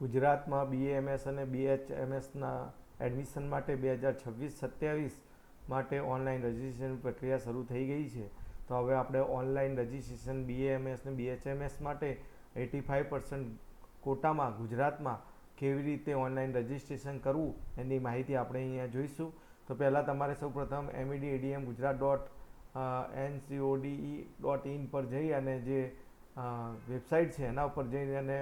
ગુજરાતમાં BAMS અને BHMSના admission માટે 2026-27 માટે ઓનલાઈન રજિસ્ટ્રેશન પ્રક્રિયા શરૂ થઈ ગઈ છે. તો હવે આપણે ઓનલાઈન રજિસ્ટ્રેશન BAMS અને BHMS માટે 85% કોટામાં ગુજરાતમાં કેવી રીતે ઓનલાઈન રજિસ્ટ્રેશન કરવું એની માહિતી આપણે અહીંયા જોઈશું. તો પહેલાં તમારે સૌપ્રથમ medadm.gujarat.ncode.in પર જઈ અને જે વેબસાઇટ છે એના ઉપર જઈને અને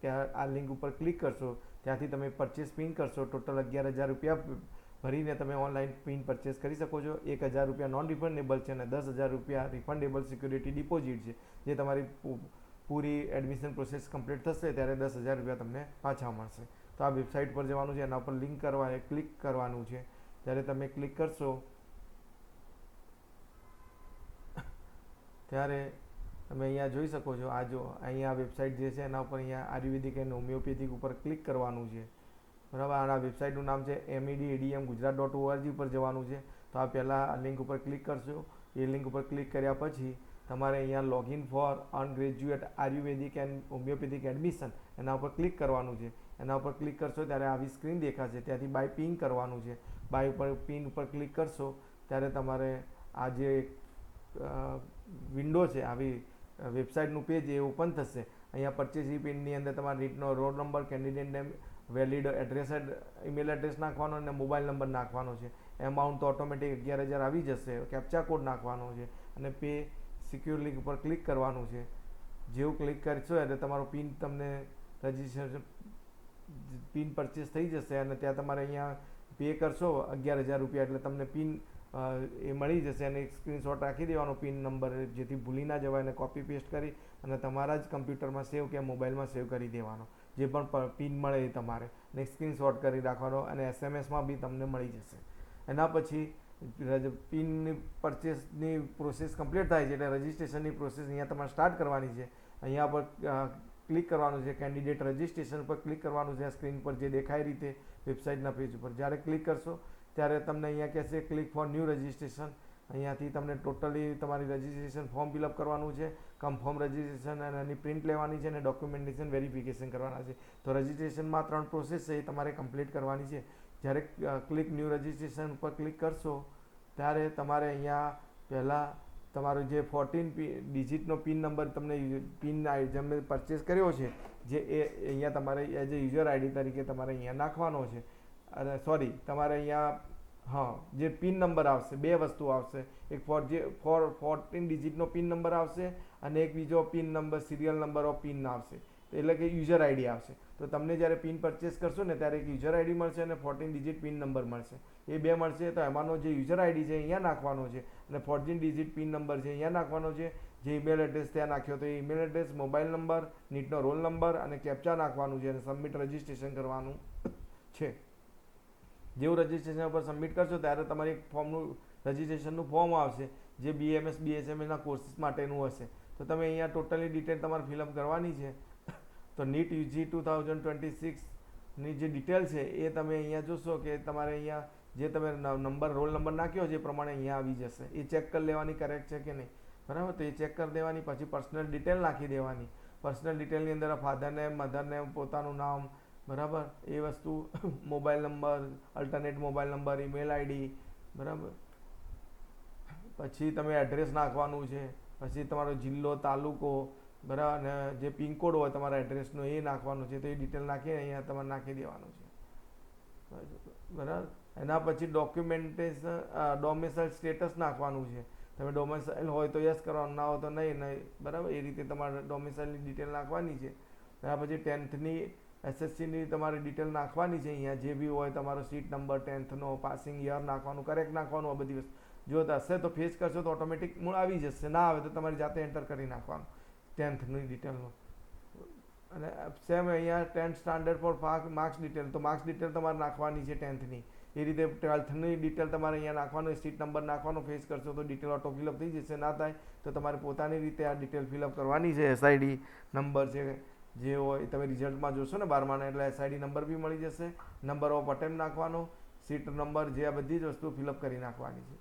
ત્યાં આ લિંક ઉપર ક્લિક કરશો. ત્યાંથી તમે પરચેસ પિન કરશો. ટોટલ 11,000 રૂપિયા ભરીને તમે ઓનલાઈન પિન પરચેસ કરી શકો છો. 1,000 રૂપિયા નોન રિફંડેબલ છે અને 10,000 રૂપિયા રિફંડેબલ સિક્યુરિટી ડિપોઝિટ છે. જે તમારી પૂરી એડમિશન પ્રોસેસ કમ્પ્લીટ થશે ત્યારે 10,000 રૂપિયા તમને પાછા મળશે. તો આ વેબસાઇટ પર જવાનું છે, એના ઉપર ક્લિક કરવાનું છે. જ્યારે તમે ક્લિક કરશો ત્યારે તમે અહીંયા જોઈ શકો છો. આ જો અહીંયા વેબસાઇટ જે છે એના ઉપર અહીંયા આયુર્વેદિક એન્ડ હોમિયોપેથિક ઉપર ક્લિક કરવાનું છે. બરાબર. આ વેબસાઇટનું નામ છે medadmgujarat.org ઉપર જવાનું છે. તો આ પહેલાં આ લિંક ઉપર ક્લિક કરશો. એ લિંક ઉપર ક્લિક કર્યા પછી તમારે અહીંયા login for undergraduate Ayurvedic and homeopathic admission એના ઉપર ક્લિક કરવાનું છે. એના ઉપર ક્લિક કરશો ત્યારે આવી સ્ક્રીન દેખાશે. ત્યાંથી બાય પિન કરવાનું છે. બાય ઉપર પિન ઉપર ક્લિક કરશો ત્યારે તમારે આ જે વિન્ડો છે, આવી વેબસાઇટનું પેજ એ ઓપન થશે. અહીંયા પરચેસ પિનની અંદર તમારા નીટનો roll number, candidate name, valid address, email address નાખવાનો અને મોબાઈલ નંબર નાખવાનો છે. એમાઉન્ટ તો ઓટોમેટિક 11,000 આવી જશે. કેપ્ચા કોડ નાખવાનો છે અને પે સિક્યોર લિંક ઉપર ક્લિક કરવાનું છે. જેવું ક્લિક કરશો એટલે તમારો પિન તમને રજિસ્ટ્રેશન પિન પરચેસ થઈ જશે અને ત્યાં તમારે અહીંયા પે કરશો 11,000 રૂપિયા એટલે તમને પિન એ મળી જશે અને એક સ્ક્રીનશોટ રાખી દેવાનો પિન નંબર, જેથી ભૂલી ના જવાય, અને કોપી પેસ્ટ કરી અને તમારા જ કમ્પ્યુટરમાં સેવ કે મોબાઈલમાં સેવ કરી દેવાનો. જે પણ પિન મળે એ તમારે ને સ્ક્રીનશોટ કરી રાખવાનો અને SMS બી તમને મળી જશે. એના પછી પિનની પરચેસની પ્રોસેસ કમ્પ્લીટ થાય છે એટલે રજિસ્ટ્રેશનની પ્રોસેસ અહીંયા તમારે સ્ટાર્ટ કરવાની છે. અહીંયા પર ક્લિક કરવાનું છે. કેન્ડિડેટ રજિસ્ટ્રેશન પર ક્લિક કરવાનું છે. સ્ક્રીન પર જે દેખાય રીતે વેબસાઇટના પેજ ઉપર જ્યારે ક્લિક કરશો ત્યારે તમને અહીંયા કહેશે ક્લિક ફોર ન્યૂ રજિસ્ટ્રેશન. અહીંયાથી તમને ટોટલી તમારી રજિસ્ટ્રેશન ફોર્મ ફિલઅપ કરવાનું છે. કન્ફર્મ રજિસ્ટ્રેશન અને એની પ્રિન્ટ લેવાની છે અને ડોક્યુમેન્ટેશન વેરિફિકેશન કરવાના છે. તો રજિસ્ટ્રેશનમાં 3 પ્રોસેસ છે એ તમારે કમ્પ્લીટ કરવાની છે. જ્યારે ક્લિક ન્યૂ રજિસ્ટ્રેશન ઉપર ક્લિક કરશો ત્યારે તમારે અહીંયા પહેલાં તમારો જે 14 ડિજિટનો પિન નંબર તમને પિન જેમને પરચેસ કર્યો છે જે એ અહીંયા તમારે એઝ એ યુઝર આઈડી તરીકે તમારે અહીંયા નાખવાનો છે. અને સોરી, તમારે અહીંયા જે પિન નંબર આવશે, 2 વસ્તુ આવશે. એક 14 ડિજિટનો પિન નંબર આવશે અને એક બીજો pin number, serial number of pin આવશે. એટલે કે યુઝર આઈડી આવશે. તો તમને જ્યારે પિન પરચેસ કરશો ને ત્યારે એક યુઝર આઈડી મળશે અને 14 ડિજિટ પિન નંબર મળશે. એ 2 મળશે. તો એમાંનો જે યુઝર આઈડી છે અહીંયા નાખવાનો છે અને 14 ડિજિટ પિન નંબર છે અહીંયા નાખવાનો છે. જે ઈમેલ એડ્રેસ ત્યાં નાખ્યો તો એ ઈમેલ એડ્રેસ, મોબાઈલ નંબર, નીટનો રોલ નંબર અને કેપ્ચા નાખવાનું છે અને સબમિટ રજિસ્ટ્રેશન કરવાનું છે. જેવું રજિસ્ટ્રેશન ઉપર સબમિટ કરશો ત્યારે તમારે એક ફોર્મનું રજિસ્ટ્રેશનનું ફોર્મ આવશે જે BAMS BHMSના કોર્સીસ માટેનું હશે. તો તમે અહીંયા ટોટલી ડિટેલ તમારે ફિલઅપ કરવાની છે. તો નીટ UG 2026ની જે ડિટેલ છે એ તમે અહીંયા જોશો કે તમારે અહીંયા જે તમે નંબર, રોલ નંબર નાખ્યો છે એ પ્રમાણે અહીંયા આવી જશે. એ ચેક કરી લેવાની કરેક્ટ છે કે નહીં. બરાબર. તો એ ચેક કરી દેવાની. પછી પર્સનલ ડિટેલ નાખી દેવાની. પર્સનલ ડિટેલની અંદર ફાધર નેમ, મધર નેમ, પોતાનું નામ, બરાબર, એ વસ્તુ, mobile number, alternate mobile number, email ID, બરાબર. પછી તમે એડ્રેસ નાખવાનું છે. પછી તમારો જિલ્લો, તાલુકો, બરાબર, અને જે પિનકોડ હોય તમારા એડ્રેસનો એ નાખવાનું છે. તો એ ડિટેલ નાખીને અહીંયા તમારે નાખી દેવાનું છે. બરાબર. એના પછી ડોક્યુમેન્ટેશન, ડોમિસાઇલ સ્ટેટસ નાખવાનું છે. તમે ડોમિસાઇલ હોય તો યસ કરવાનું, ના હોય તો નહીં. બરાબર. એ રીતે તમારે ડોમિસાઇલની ડિટેલ નાખવાની છે. એના પછી 10thની SSCની તમારી ડિટેલ નાખવાની છે. અહીંયા જે બી હોય તમારો સીટ નંબર, 10thનો પાસિંગ યર નાખવાનું, કરેક્ટ નાખવાનું. આ બધી વસ્તુ જો હશે તો ફેચ કરશો તો ઓટોમેટિક મૂળ આવી જશે. ના આવે તો તમારી જાતે એન્ટર કરી નાખવાનું 10thની ડિટેલનું. અને સેમ અહીંયા 10th standard for marks detail, તો માર્ક્સ ડિટેલ તમારે નાખવાની છે 10thની. એ રીતે 12thની ડિટેલ તમારે અહીંયા નાખવાનું, સીટ નંબર નાખવાનો. ફેચ કરશો તો ડિટેલ ઓટો ફિલઅપ થઈ જશે. ના થાય તો તમારે પોતાની રીતે આ ડિટેલ ફિલઅપ કરવાની છે. SID નંબર છે જે હોય તમે રિઝલ્ટમાં જોશો ને 12માના, એટલે SID નંબર બી મળી જશે. નંબર ઓફ અટેમ્પ નાખવાનો, સીટ નંબર, જે આ બધી જ વસ્તુ ફિલઅપ કરી નાખવાની છે.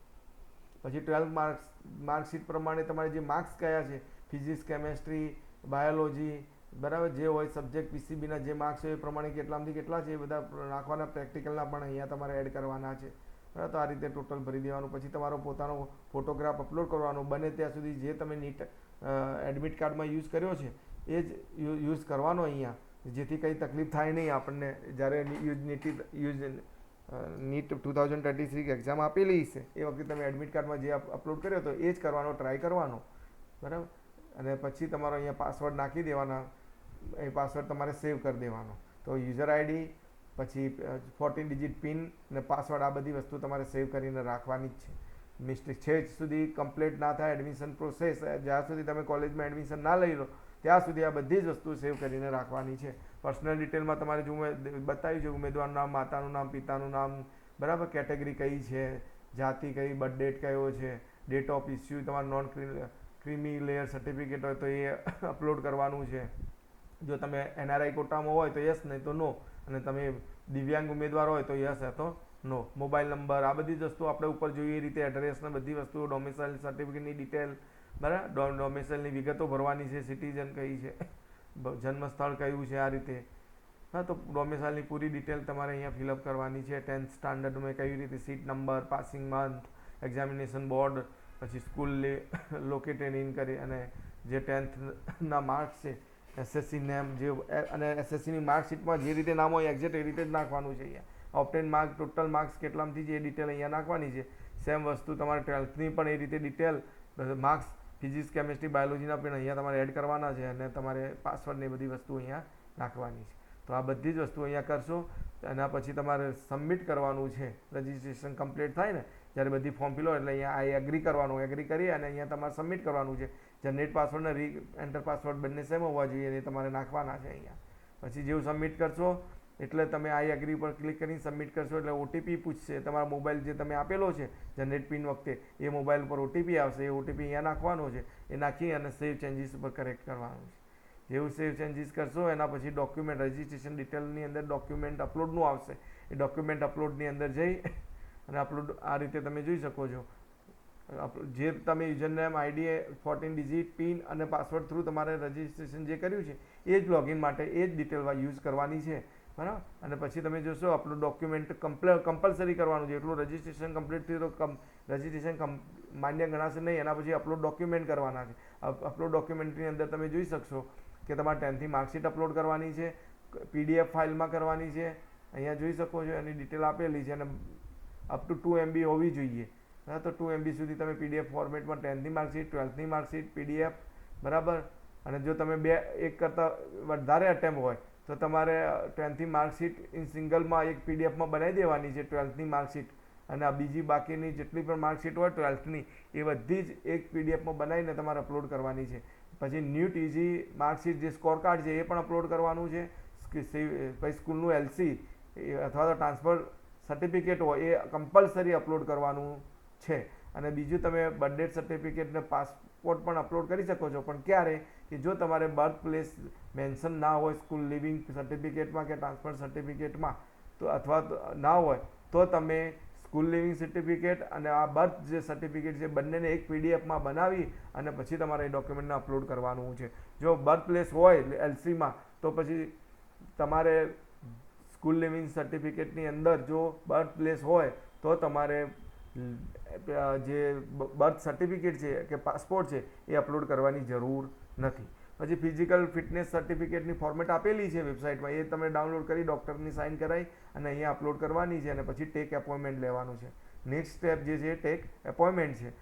પછી 12 માર્કશીટ પ્રમાણે તમારે જે માર્ક્સ કયા છે, ફિઝિક્સ, કેમેસ્ટ્રી, બાયોલોજી, બરાબર, જે હોય સબ્જેક્ટ પીસીબીના જે માર્ક્સ હોય એ પ્રમાણે કેટલામાંથી કેટલા છે એ બધા નાખવાના, પ્રેક્ટિકલના પણ અહીંયા તમારે એડ કરવાના છે. બરાબર, તો આ રીતે ટોટલ ભરી દેવાનું. પછી તમારો પોતાનો ફોટોગ્રાફ અપલોડ કરવાનો. બને ત્યાં સુધી જે તમે નીટ એડમિટ કાર્ડમાં યુઝ કર્યો છે એ જ યુઝ કરવાનો અહીંયા, જેથી કંઈ તકલીફ થાય નહીં આપણને જ્યારે નીટ 2023 એક્ઝામ આપેલી છે એ વખતે તમે એડમિટ કાર્ડમાં જે અપલોડ કર્યો હતો એ જ કરવાનો, ટ્રાય કરવાનો. બરાબર, અને પછી તમારો અહીંયા પાસવર્ડ નાખી દેવાના, એ પાસવર્ડ તમારે સેવ કરી દેવાનો. તો યુઝર આઈડી, પછી 14 ડિજિટ પિન અને પાસવર્ડ, આ બધી વસ્તુ તમારે સેવ કરીને રાખવાની જ છે. મિસ્ટેક છે સુધી કમ્પ્લીટ ના થાય એડમિશન પ્રોસેસ, જ્યાં સુધી તમે કોલેજમાં એડમિશન ના લઈ લો ત્યાં સુધી આ બધી જ વસ્તુ સેવ કરીને રાખવાની છે. પર્સનલ ડિટેલમાં તમારે જો બતાવ્યું છે ઉમેદવારનું નામ, માતાનું નામ, પિતાનું નામ, બરાબર, કેટેગરી કઈ છે, જાતિ કઈ, બર્થ ડેટ કયો છે, ડેટ ઓફ ઇસ્યુ, તમારું નોન ક્રીમી લેયર સર્ટિફિકેટ હોય તો એ અપલોડ કરવાનું છે. જો તમે NRI કોટામાં હોય તો યસ, નહીં તો નો. અને તમે દિવ્યાંગ ઉમેદવાર હોય તો યસ, તો નો. મોબાઈલ નંબર, આ બધી જ વસ્તુ આપણે ઉપર જોઈએ એ રીતે એડ્રેસ ને બધી વસ્તુઓ, ડોમિસાઇલ સર્ટિફિકેટની ડિટેલ, બરાબર, ડોમિસાઇલની વિગતો ભરવાની છે, સિટીઝન કઈ છે, જન્મ સ્થળ કયું છે, આ રીતે. હા, તો ડોમિસાઇલની પૂરી ડિટેલ તમારે અહીંયા ફિલઅપ કરવાની છે. 10th સ્ટાન્ડર્ડમાં કઈ રીતે, seat number, passing month, examination board, પછી સ્કૂલ લોકેટેડ ઇન કરી, અને જે 10thના માર્ક્સ છે, SSC નેમ, જે અને SSCની માર્કશીટમાં જે રીતે નામ હોય એક્ઝેક્ટ એ રીતે જ નાખવાનું છે અહીંયા. ઓપ્ટેન માર્ક, ટોટલ માર્ક્સ કેટલામાંથી છે એ ડિટેલ અહીંયા નાખવાની છે. સેમ વસ્તુ તમારે 12thની પણ એ રીતે ડિટેલ, માર્ક્સ ફિઝિક્સ, કેમિસ્ટ્રી, બાયોલોજીના પણ અહીંયા તમારે એડ કરવાના છે, અને તમારે પાસવર્ડની બધી વસ્તુ અહીંયા નાખવાની છે. તો આ બધી જ વસ્તુ અહીંયા કરશો. એના પછી તમારે સબમિટ કરવાનું છે. રજિસ્ટ્રેશન કમ્પ્લીટ થાય ને જ્યારે બધી ફોર્મ ફિલ હોય એટલે અહીંયા આ એગ્રી કરવાનું, એગ્રી કરી અને અહીંયા તમારે સબમિટ કરવાનું છે. જનરેટ પાસવર્ડ અને એન્ટર પાસવર્ડ બંને સેમ હોવા જોઈએ, એ તમારે નાખવાના છે અહીંયા. પછી જેવું સબમિટ કરશો એટલે તમે આ એગ્રી પર ક્લિક કરીને સબમિટ કરશો એટલે OTP પૂછશે. તમારા મોબાઈલ જે તમે આપેલો છે જનરેટ પિન વખતે, એ મોબાઈલ પર OTP આવશે. એ OTP અહીંયા નાખવાનો છે. એ નાખી અને સેવ ચેન્જીસ ઉપર કરેક્ટ કરવાનું છે. જેવું સેવ ચેન્જીસ કરશો એના પછી ડોક્યુમેન્ટ, રજિસ્ટ્રેશન ડિટેલની અંદર ડોક્યુમેન્ટ અપલોડનું આવશે. એ ડોક્યુમેન્ટ અપલોડની અંદર જઈ અને અપલોડ આ રીતે તમે જોઈ શકો છો. જે તમે યુઝરનેમ, આઈડી, 14 ડિજિટ પિન અને પાસવર્ડ થ્રુ તમારે રજિસ્ટ્રેશન જે કર્યું છે એ જ લોગિન માટે એ જ ડિટેલ યુઝ કરવાની છે. બરાબર, અને પછી તમે જોશો અપલોડ ડોક્યુમેન્ટ કમ્પલસરી કરવાનું છે. એટલું રજિસ્ટ્રેશન કમ્પ્લીટ થયું તો રજિસ્ટ્રેશન માન્ય ગણાશે નહીં. એના પછી અપલોડ ડોક્યુમેન્ટ કરવાના છે. અપલોડ ડોક્યુમેન્ટની અંદર તમે જોઈ શકશો કે તમારે 10thની માર્કશીટ અપલોડ કરવાની છે, PDF ફાઇલમાં કરવાની છે. અહીંયા જોઈ શકો છો એની ડિટેલ આપેલી છે, અને અપ ટુ 2 MB હોવી જોઈએ. હા, તો 2 MB સુધી તમે PDF ફોર્મેટમાં 10thની માર્કશીટ, 12thની માર્કશીટ, PDF, બરાબર. અને જો તમે એક કરતાં વધારે અટેમ્પ હોય તો તમારે 10thની માર્કશીટ ઇન સિંગલમાં એક PDFમાં બનાવી દેવાની છે 12thની માર્કશીટ, અને આ બીજી બાકીની જેટલી પણ માર્કશીટ હોય 12thની એ બધી જ એક PDFમાં બનાવીને તમારે અપલોડ કરવાની છે. પછી ન્યૂ TG માર્કશીટ, જે સ્કોર કાર્ડ છે એ પણ અપલોડ કરવાનું છે. પછી સ્કૂલનું LC અથવા તો ટ્રાન્સફર સર્ટિફિકેટ હોય એ કમ્પલસરી અપલોડ કરવાનું છે. અને બીજું તમે બર્થ ડેટ સર્ટિફિકેટ ને પાસપોર્ટ પણ અપલોડ કરી શકો છો, પણ ક્યારે કે જો તમારે બર્થ પ્લેસ મેન્શન ના હોય સ્કૂલ લિવિંગ સર્ટિફિકેટમાં કે ટ્રાન્સફર સર્ટિફિકેટમાં, તો અથવા ના હોય તો તમે સ્કૂલ લિવિંગ સર્ટિફિકેટ અને આ બર્થ જે સર્ટિફિકેટ છે બંનેને એક PDFમાં બનાવી અને પછી તમારે એ ડોક્યુમેન્ટને અપલોડ કરવાનું છે. જો બર્થ પ્લેસ હોય LCમાં તો પછી તમારે સ્કૂલ લિવિંગ સર્ટિફિકેટની અંદર જો બર્થ પ્લેસ હોય તો તમારે જે બર્થ સર્ટિફિકેટ છે કે પાસપોર્ટ છે એ અપલોડ કરવાની જરૂર નથી. પછી ફિઝિકલ ફિટનેસ સર્ટિફિકેટની ફોર્મેટ આપેલી છે વેબસાઇટમાં, એ તમે ડાઉનલોડ કરી ડૉક્ટરની સાઇન કરાવી અને અહીંયા અપલોડ કરવાની છે. અને પછી ટેક એપોઇન્ટમેન્ટ લેવાનું છે. નેક્સ્ટ સ્ટેપ જે છે ટેક એપોઇન્ટમેન્ટ છે.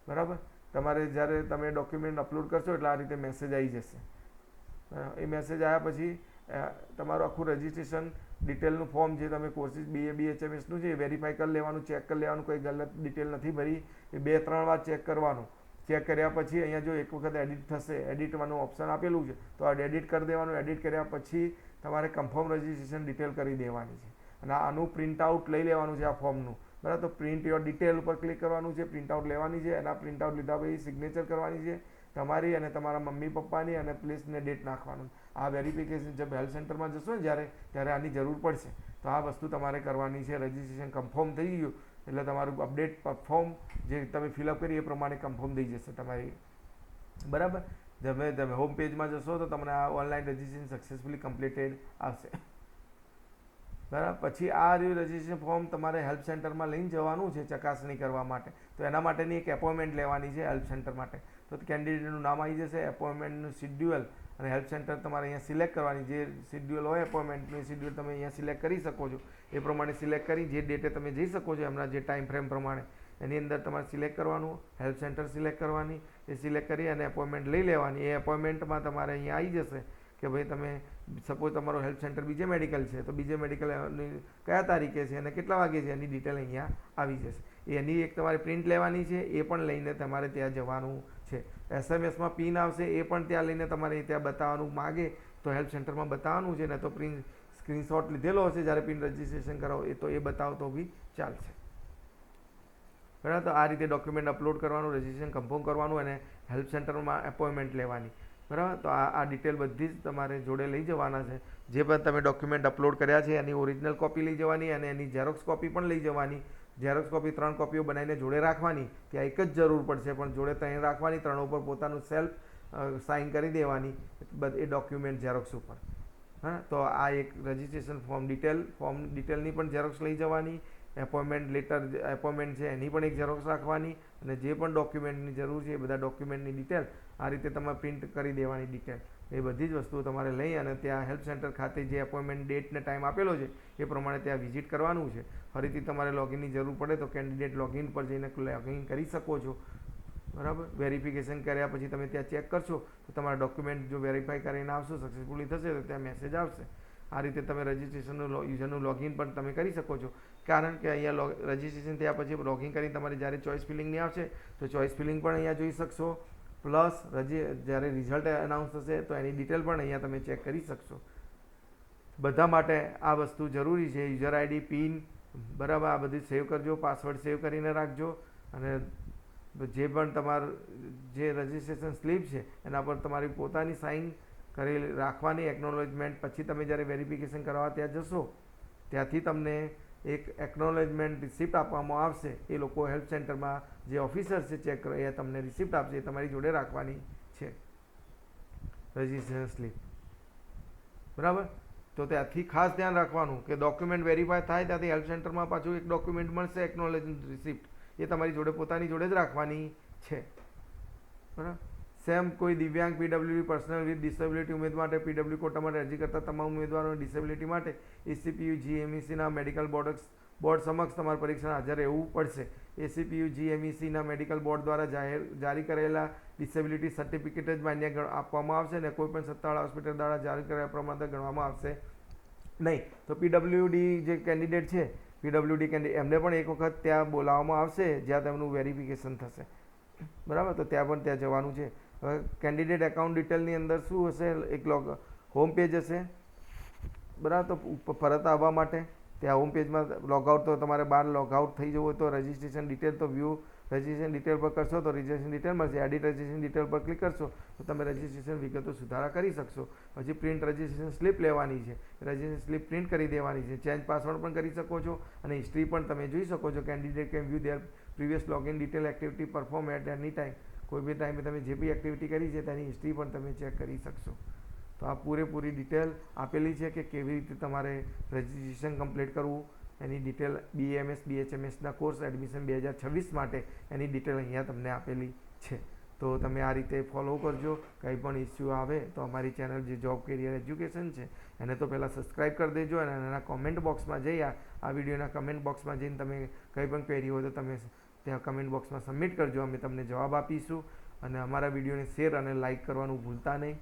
બરાબર, તમારે જ્યારે તમે ડોક્યુમેન્ટ અપલોડ કરશો એટલે આ રીતે મેસેજ આવી જશે. એ મેસેજ આવ્યા પછી તમારું આખું રજિસ્ટ્રેશન ડિટેલનું ફોર્મ જે તમે કોર્સિસ BA BHMSનું છે એ વેરીફાઈ કરી લેવાનું, ચેક કરી લેવાનું, કોઈ ગલત ડિટેલ નથી ભરી એ 2-3 વાર ચેક કરવાનું. ચેક કર્યા પછી અહીંયા જો એક વખત એડિટ થશે, એડિટવાનું ઓપ્શન આપેલું છે તો આ એડિટ કરી દેવાનું. એડિટ કર્યા પછી તમારે કન્ફર્મ રજિસ્ટ્રેશન ડિટેલ કરી દેવાની છે, અને આનું પ્રિન્ટ આઉટ લઈ લેવાનું છે આ ફોર્મનું. બરાબર, તો પ્રિન્ટ યોર ડિટેલ ઉપર ક્લિક કરવાનું છે, પ્રિન્ટ આઉટ લેવાની છે. એના પ્રિન્ટ આઉટ લીધા પછી સિગ્નેચર કરવાની છે તમારી અને તમારા મમ્મી પપ્પાની, અને પ્લેસ ને ડેટ નાખવાનું. આ વેરિફિકેશન જબ હેલ્થ સેન્ટરમાં જશો ને ત્યારે આની જરૂર પડશે. તો આ વસ્તુ તમારે કરવાની છે. રજિસ્ટ્રેશન કન્ફર્મ થઈ ગયું એટલે તમારું અપડેટ ફોર્મ જે તમે ફિલઅપ કરી એ પ્રમાણે કન્ફર્મ થઈ જશે તમારી. બરાબર, તમે હોમ પેજમાં જશો તો તમને આ ઓનલાઈન રજિસ્ટ્રેશન સક્સેસફુલી કમ્પ્લીટેડ આવશે. બરાબર. પછી આ રહ્યું રજિસ્ટ્રેશન ફોર્મ તમારે હેલ્પ સેન્ટરમાં લઈને જવાનું છે ચકાસણી કરવા માટે. તો એના માટેની એક એપોઇન્ટમેન્ટ લેવાની છે હેલ્પ સેન્ટર માટે. તો કેન્ડિડેટનું નામ આવી જશે, એપોઇન્ટમેન્ટનું શિડ્યુઅલ અને હેલ્પ સેન્ટર તમારે અહીંયા સિલેક્ટ કરવાની. જે શિડ્યુઅલ હોય એપોઇન્ટમેન્ટનું શિડ્યુઅલ તમે અહીંયા સિલેક્ટ કરી શકો છો. એ પ્રમાણે સિલેક્ટ કરી જે ડેટે તમે જઈ શકો છો એમના જે ટાઈમ ફ્રેમ પ્રમાણે એની અંદર તમારે સિલેક્ટ કરવાનું, હેલ્પ સેન્ટર સિલેક્ટ કરવાની. એ સિલેક્ટ કરી અને એપોઇન્ટમેન્ટ લઈ લેવાની. એ એપોઇન્ટમેન્ટમાં તમારે અહીંયા આવી જશે કે ભાઈ તમે સપોઝ તમારો હેલ્થ સેન્ટર બીજે મેડિકલ છે તો બીજે મેડિકલ કયા તારીખે છે અને કેટલા વાગે છે એની ડિટેલ અહીંયા આવી જશે. એની એક તમારે પ્રિન્ટ લેવાની છે, એ પણ લઈને તમારે ત્યાં જવાનું છે. એસએમએસમાં પિન આવશે, એ પણ ત્યાં લઈને તમારે ત્યાં બતાવવાનું માગે તો હેલ્થ સેન્ટરમાં બતાવવાનું છે. ને તો પ્રિન્ટ સ્ક્રીનશોટ લીધેલો હશે જ્યારે પિન રજિસ્ટ્રેશન કરાવો એ તો એ બતાવો તો બી ચાલશે. બરાબર. તો આ રીતે ડોક્યુમેન્ટ અપલોડ કરવાનું, રજિસ્ટ્રેશન કન્ફર્મ કરવાનું અને હેલ્પ સેન્ટરમાં એપોઇન્ટમેન્ટ લેવાની. બરાબર. તો આ ડિટેલ બધી જ તમારે જોડે લઈ જવાના છે. જે પણ તમે ડોક્યુમેન્ટ અપલોડ કર્યા છે એની ઓરિજિનલ કોપી લઈ જવાની અને એની ઝેરોક્સ કોપી પણ લઈ જવાની. ઝેરોક્સ કોપી 3 કોપીઓ બનાવીને જોડે રાખવાની. ત્યાં એક જ જરૂર પડશે પણ જોડે 3 રાખવાની. 3 ઉપર પોતાનું સેલ્ફ સાઇન કરી દેવાની એ ડોક્યુમેન્ટ ઝેરોક્સ ઉપર. હા. તો આ એક રજિસ્ટ્રેશન ફોર્મ ડિટેલની પણ ઝેરોક્સ લઈ જવાની. એપોઇન્ટમેન્ટ લેટર એપોઇન્ટમેન્ટ છે એની પણ એક ઝેરોક્સ રાખવાની. અને જે પણ ડોક્યુમેન્ટની જરૂર છે એ બધા ડોક્યુમેન્ટની ડિટેલ આ રીતે તમારે પ્રિન્ટ કરી દેવાની ડિટેલ. એ બધી જ વસ્તુઓ તમારે લઈ અને ત્યાં હેલ્પ સેન્ટર ખાતે જે એપોઇન્ટમેન્ટ ડેટ ને ટાઈમ આપેલો છે એ પ્રમાણે ત્યાં વિઝિટ કરવાનું છે. ફરીથી તમારે લોગિનની જરૂર પડે તો કેન્ડિડેટ લોગિન પર જઈને લોગિન કરી શકો છો. બરાબર. વેરિફિકેશન કર્યા પછી તમે ત્યાં ચેક કરશો તો તમારા ડોક્યુમેન્ટ જો વેરીફાઈ કરીને આવશો સક્સેસફુલી થશે તો ત્યાં મેસેજ આવશે. આ રીતે તમે રજિસ્ટ્રેશનનું યુઝરનું લોગિન પણ તમે કરી શકો છો. કારણ કે અહીંયા રજિસ્ટ્રેશન થયા પછી લોગિન કરીને તમારે જ્યારે ચોઇસ ફિલિંગની આવશે તો ચોઇસ ફિલિંગ પણ અહીંયા જોઈ શકશો. પ્લસ જ્યારે રિઝલ્ટ અનાઉન્સ થશે તો એની ડિટેલ પણ અહીંયા તમે ચેક કરી શકશો. બધા માટે આ વસ્તુ જરૂરી છે. યુઝર આઈડી, પિન, બરાબર, આ બધું સેવ કરજો. પાસવર્ડ સેવ કરીને રાખજો. અને જે પણ તમારું જે રજિસ્ટ્રેશન સ્લીપ છે એના પર તમારી પોતાની સાઇન કરી રાખવાની એકનોલેજમેન્ટ. પછી તમે જ્યારે વેરિફિકેશન કરવા ત્યાં જશો ત્યાંથી તમને એક એકનોલેજમેન્ટ રિસિપ્ટ આપવામાં આવશે. એ લોકો હેલ્પ સેન્ટરમાં જે ઓફિસર છે ચેક કરે એ તમને રિસિપ્ટ આપશે. એ તમારી જોડે રાખવાની છે રજિસ્ટ્રેશન સ્લીપ. બરાબર. તો ત્યાંથી ખાસ ધ્યાન રાખવાનું કે ડોક્યુમેન્ટ વેરીફાઈ થાય ત્યાંથી હેલ્પ સેન્ટરમાં પાછું એક ડોક્યુમેન્ટ મળશે એકનોલેજમેન્ટ રિસિપ્ટ. એ તમારી જોડે પોતાની જોડે જ રાખવાની છે. બરાબર. સેમ કોઈ દિવ્યાંગ, પીડબ્લ્યુડી, પર્સનલ વિથ ડિસેબિલિટી ઉમેદવાર માટે પીડબ્લ્યુ કોટામાં અરજી કરતા તમામ ઉમેદવારોને ડિસેબિલિટી માટે એસીપીયુ જીએમઈસીના મેડિકલ બોર્ડ સમક્ષ તમારે પરીક્ષામાં હાજર રહેવું પડશે. એસીપીયુ જીએમઈસીના મેડિકલ બોર્ડ દ્વારા જારી કરેલા ડિસેબિલિટી સર્ટિફિકેટ જ માન્ય આપવામાં આવશે અને કોઈપણ સત્તાવાળા હોસ્પિટલ દ્વારા જારી કરેલા પ્રમાણપત્ર ગણવામાં આવશે નહીં. તો પીડબ્લ્યુડી જે કેન્ડિડેટ છે પીડબ્લ્યુડી કેન્ડિડેટ એમને પણ એક વખત ત્યાં બોલાવવામાં આવશે જ્યાં તેમનું વેરિફિકેશન થશે. બરાબર. તો ત્યાં પણ ત્યાં જવાનું છે. હવે કેન્ડિડેટ એકાઉન્ટ ડિટેલની અંદર શું હશે? એક હોમ પેજ હશે. બરાબર. તો પરત આવવા માટે ત્યાં હોમ પેજમાં લોગઆઉટ તો તમારે બહાર લોગઆઉટ થઈ જવું હોય તો રજિસ્ટ્રેશન ડિટેલ તો વ્યૂ રજિસ્ટ્રેશન ડિટેલ પર કરશો તો રજિસ્ટ્રેશન ડિટેલ મળશે. એડિટ રજિસ્ટ્રેશન ડિટેલ પર ક્લિક કરશો તો તમે રજિસ્ટ્રેશન વિગતો સુધારા કરી શકશો. પછી પ્રિન્ટ રજિસ્ટ્રેશન સ્લીપ લેવાની છે. રજિસ્ટ્રેશન સ્લીપ પ્રિન્ટ કરી દેવાની છે. ચેન્જ પાસવર્ડ પણ કરી શકો છો અને હિસ્ટ્રી પણ તમે જોઈ શકો છો. Candidate can view their previous login detail activity perform at any time. કોઈ બી ટાઈમે તમે જે બી એક્ટિવિટી કરી છે તેની હિસ્ટ્રી પણ તમે ચેક કરી શકશો. તો આ પૂરેપૂરી ડિટેલ આપેલી છે કે કેવી રીતે તમારે રજિસ્ટ્રેશન કમ્પ્લીટ કરવું. એની ડિટેલ બીએમએસ બીએચએમએસના કોર્સ એડમિશન 2026 માટે એની ડિટેલ અહીંયા તમને આપેલી છે. તો તમે આ રીતે ફોલો કરજો. કંઈ પણ ઇસ્યુ આવે તો અમારી ચેનલ જે જોબ કેરિયર એજ્યુકેશન છે એને તો પહેલાં સબસ્ક્રાઈબ કરી દેજો અને એના કમેન્ટ બોક્સમાં જઈ આ વિડીયોના કમેન્ટ બોક્સમાં જઈને તમે કંઈ પણ ક્વેરી હોય તો તમે ત્યાં કમેન્ટ બોક્સમાં સબમિટ કરજો. અમે તમને જવાબ આપીશું અને અમારા વિડીયોને શેર અને લાઇક કરવાનું ભૂલતા નહીં.